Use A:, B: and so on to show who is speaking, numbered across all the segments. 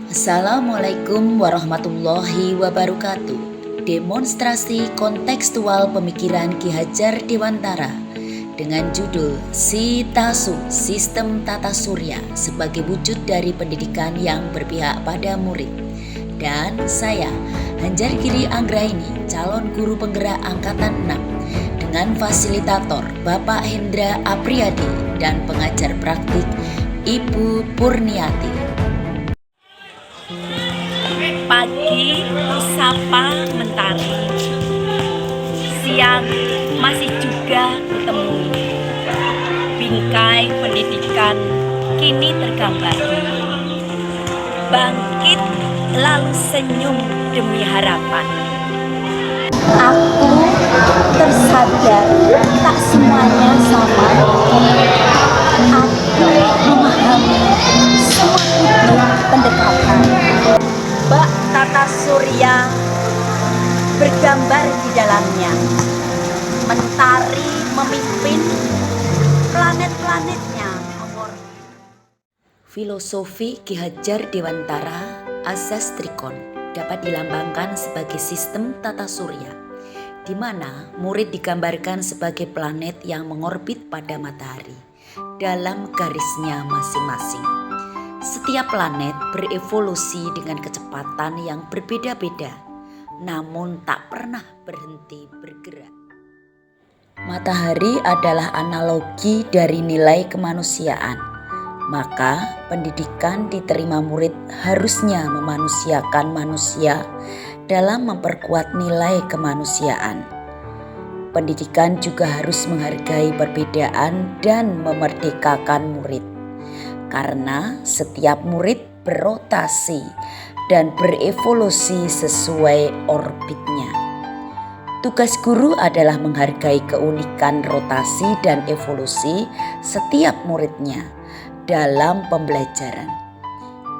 A: Assalamualaikum warahmatullahi wabarakatuh. Demonstrasi kontekstual pemikiran Ki Hajar Dewantara dengan judul Sitasu Sistem Tata Surya sebagai wujud dari pendidikan yang berpihak pada murid. Dan saya, Hanjar Giri Anggraini, calon guru penggerak Angkatan 6 dengan fasilitator Bapak Hendra Apriyadi dan pengajar praktik Ibu Purniati.
B: Pagi sapa mentari, siang masih juga ketemu. Bingkai pendidikan kini tergambar. Bangkit lalu senyum demi harapan.
C: Aku tersadar tak semuanya sama. Aku memahami semua bentuk pendekatan. Bak tata surya bergambar di dalamnya. Mentari memimpin planet-planetnya.
A: Filosofi Ki Hajar Dewantara asas trikon dapat dilambangkan sebagai sistem tata surya, di mana murid digambarkan sebagai planet yang mengorbit pada matahari dalam garisnya masing-masing. Setiap planet berevolusi dengan kecepatan yang berbeda-beda, namun tak pernah berhenti bergerak. Matahari adalah analogi dari nilai kemanusiaan, maka pendidikan diterima murid harusnya memanusiakan manusia dalam memperkuat nilai kemanusiaan. Pendidikan juga harus menghargai perbedaan dan memerdekakan murid. Karena setiap murid berotasi dan berevolusi sesuai orbitnya. Tugas guru adalah menghargai keunikan rotasi dan evolusi setiap muridnya dalam pembelajaran.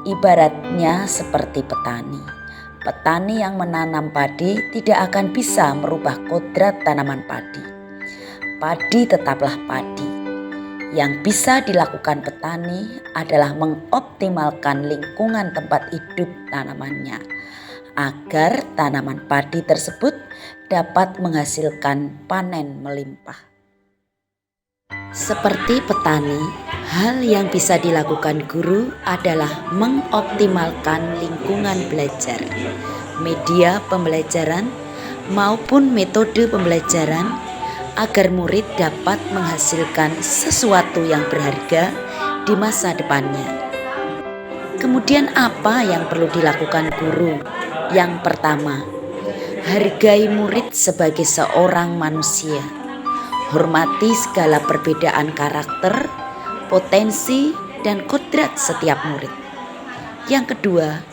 A: Ibaratnya seperti petani. Petani yang menanam padi tidak akan bisa merubah kodrat tanaman padi. Padi tetaplah padi. Yang bisa dilakukan petani adalah mengoptimalkan lingkungan tempat hidup tanamannya agar tanaman padi tersebut dapat menghasilkan panen melimpah. Seperti petani, hal yang bisa dilakukan guru adalah mengoptimalkan lingkungan belajar, media pembelajaran maupun metode pembelajaran agar murid dapat menghasilkan sesuatu yang berharga di masa depannya. Kemudian apa yang perlu dilakukan guru? Yang pertama, hargai murid sebagai seorang manusia. Hormati segala perbedaan karakter, potensi, dan kodrat setiap murid. Yang kedua,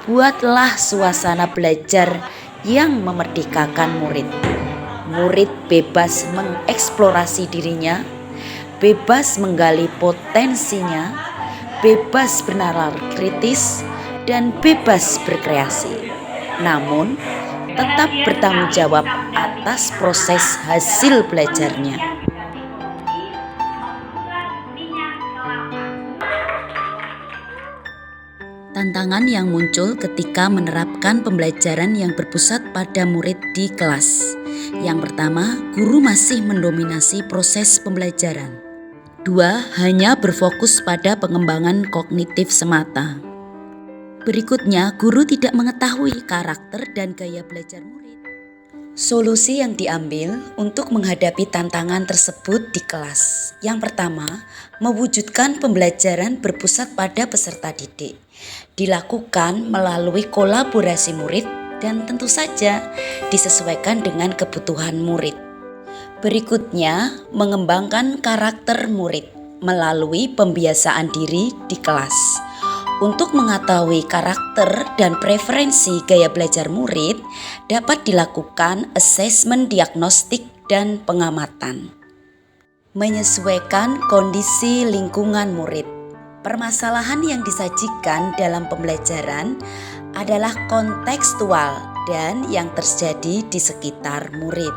A: buatlah suasana belajar yang memerdekakan murid. Murid bebas mengeksplorasi dirinya, bebas menggali potensinya, bebas bernalar kritis, dan bebas berkreasi. Namun, tetap bertanggung jawab atas proses hasil belajarnya. Tantangan yang muncul ketika menerapkan pembelajaran yang berpusat pada murid di kelas. Yang pertama, guru masih mendominasi proses pembelajaran. 2. Hanya berfokus pada pengembangan kognitif semata. Berikutnya, guru tidak mengetahui karakter dan gaya belajar murid. Solusi yang diambil untuk menghadapi tantangan tersebut di kelas. Yang pertama, mewujudkan pembelajaran berpusat pada peserta didik. Dilakukan melalui kolaborasi murid dan tentu saja disesuaikan dengan kebutuhan murid. Berikutnya, mengembangkan karakter murid melalui pembiasaan diri di kelas. Untuk mengetahui karakter dan preferensi gaya belajar murid, dapat dilakukan asesmen diagnostik dan pengamatan. Menyesuaikan kondisi lingkungan murid. Permasalahan yang disajikan dalam pembelajaran adalah kontekstual dan yang terjadi di sekitar murid.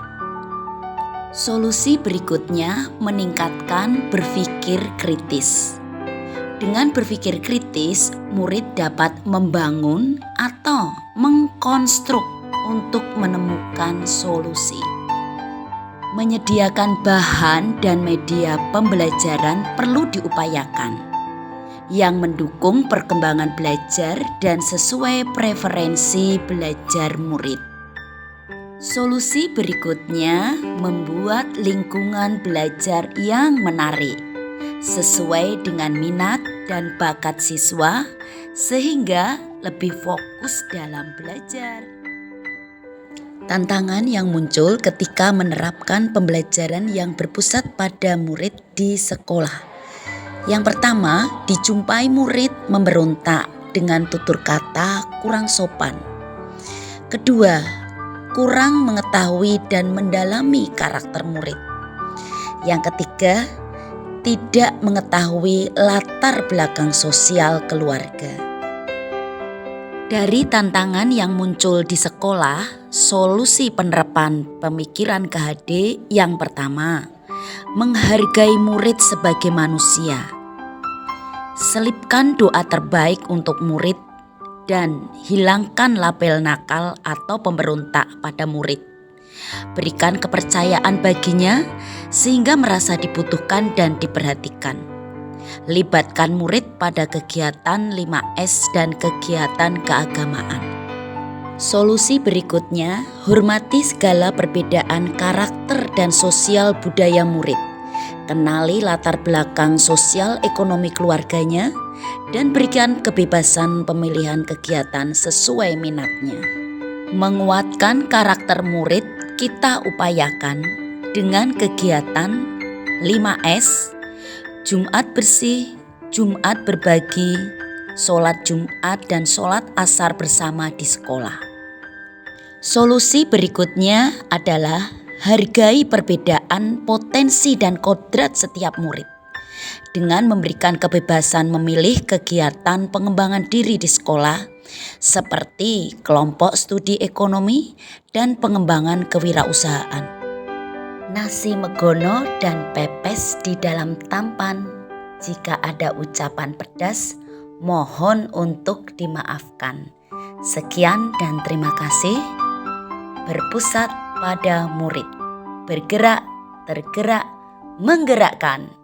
A: Solusi berikutnya meningkatkan berpikir kritis. Dengan berpikir kritis, murid dapat membangun atau mengkonstruk untuk menemukan solusi. Menyediakan bahan dan media pembelajaran perlu diupayakan yang mendukung perkembangan belajar dan sesuai preferensi belajar murid. Solusi berikutnya membuat lingkungan belajar yang menarik, sesuai dengan minat dan bakat siswa sehingga lebih fokus dalam belajar. Tantangan yang muncul ketika menerapkan pembelajaran yang berpusat pada murid di sekolah. Yang pertama, dijumpai murid memberontak dengan tutur kata kurang sopan. Kedua, kurang mengetahui dan mendalami karakter murid. Yang ketiga, tidak mengetahui latar belakang sosial keluarga. Dari tantangan yang muncul di sekolah, solusi penerapan pemikiran KHD yang pertama, menghargai murid sebagai manusia. Selipkan doa terbaik untuk murid dan hilangkan label nakal atau pemberontak pada murid. Berikan kepercayaan baginya sehingga merasa dibutuhkan dan diperhatikan. Libatkan murid pada kegiatan 5S dan kegiatan keagamaan. Solusi berikutnya, hormati segala perbedaan karakter dan sosial budaya murid. Kenali latar belakang sosial ekonomi keluarganya dan berikan kebebasan pemilihan kegiatan sesuai minatnya. Menguatkan karakter murid kita upayakan dengan kegiatan 5S, Jumat bersih, Jumat berbagi, sholat Jumat dan sholat asar bersama di sekolah. Solusi berikutnya adalah hargai perbedaan potensi dan kodrat setiap murid dengan memberikan kebebasan memilih kegiatan pengembangan diri di sekolah seperti kelompok studi ekonomi dan pengembangan kewirausahaan. Nasi megono dan pepes di dalam tampan. Jika ada ucapan pedas, mohon untuk dimaafkan. Sekian dan terima kasih. Berpusat pada murid. Bergerak, tergerak, menggerakkan.